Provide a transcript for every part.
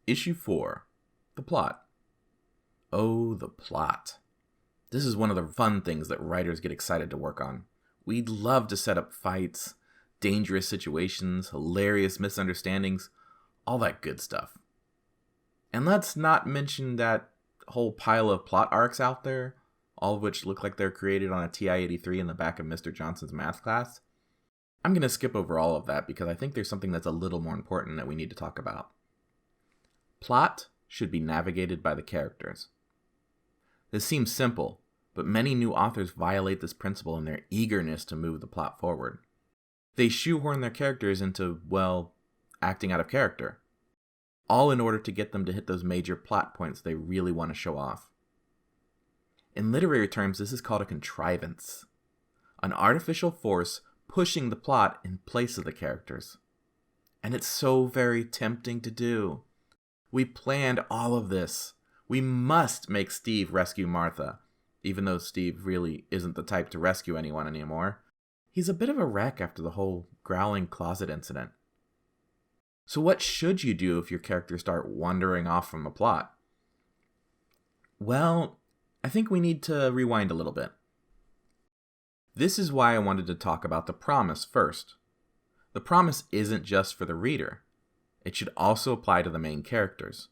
Issue 4. The Plot. Oh, the plot. This is one of the fun things that writers get excited to work on. We'd love to set up fights, dangerous situations, hilarious misunderstandings, all that good stuff. And let's not mention that whole pile of plot arcs out there, all of which look like they're created on a TI-83 in the back of Mr. Johnson's math class. I'm going to skip over all of that because I think there's something that's a little more important that we need to talk about. Plot should be navigated by the characters. This seems simple, but many new authors violate this principle in their eagerness to move the plot forward. They shoehorn their characters into, acting out of character, all in order to get them to hit those major plot points they really want to show off. In literary terms, this is called a contrivance, an artificial force pushing the plot in place of the characters. And it's so very tempting to do. We planned all of this. We must make Steve rescue Martha, even though Steve really isn't the type to rescue anyone anymore. He's a bit of a wreck after the whole growling closet incident. So what should you do if your characters start wandering off from the plot? Well, I think we need to rewind a little bit. This is why I wanted to talk about the promise first. The promise isn't just for the reader. It should also apply to the main characters.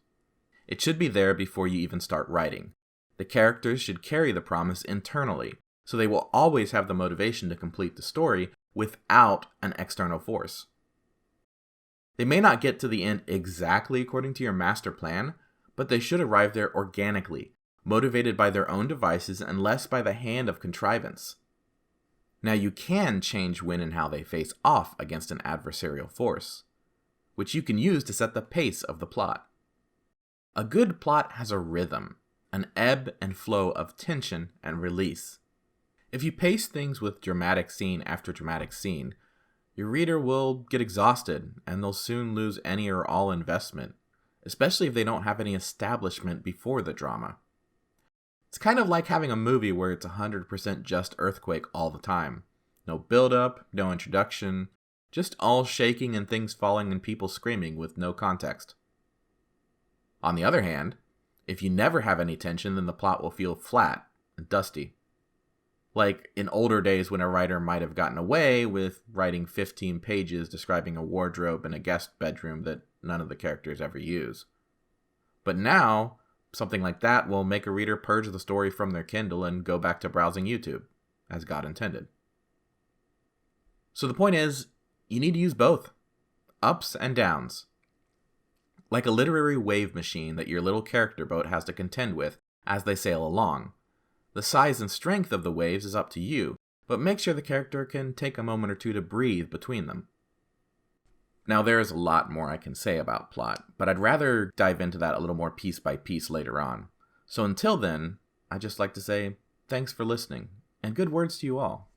It should be there before you even start writing. The characters should carry the promise internally, so they will always have the motivation to complete the story without an external force. They may not get to the end exactly according to your master plan, but they should arrive there organically, motivated by their own devices and less by the hand of contrivance. Now you can change when and how they face off against an adversarial force, which you can use to set the pace of the plot. A good plot has a rhythm, an ebb and flow of tension and release. If you pace things with dramatic scene after dramatic scene, your reader will get exhausted and they'll soon lose any or all investment, especially if they don't have any establishment before the drama. It's kind of like having a movie where it's 100% just earthquake all the time. No build-up, no introduction, just all shaking and things falling and people screaming with no context. On the other hand, if you never have any tension, then the plot will feel flat and dusty. Like in older days when a writer might have gotten away with writing 15 pages describing a wardrobe in a guest bedroom that none of the characters ever use. But now, something like that will make a reader purge the story from their Kindle and go back to browsing YouTube, as God intended. So the point is, you need to use both, ups and downs. Like a literary wave machine that your little character boat has to contend with as they sail along. The size and strength of the waves is up to you, but make sure the character can take a moment or two to breathe between them. Now there's a lot more I can say about plot, but I'd rather dive into that a little more piece by piece later on. So until then, I'd just like to say thanks for listening, and good words to you all.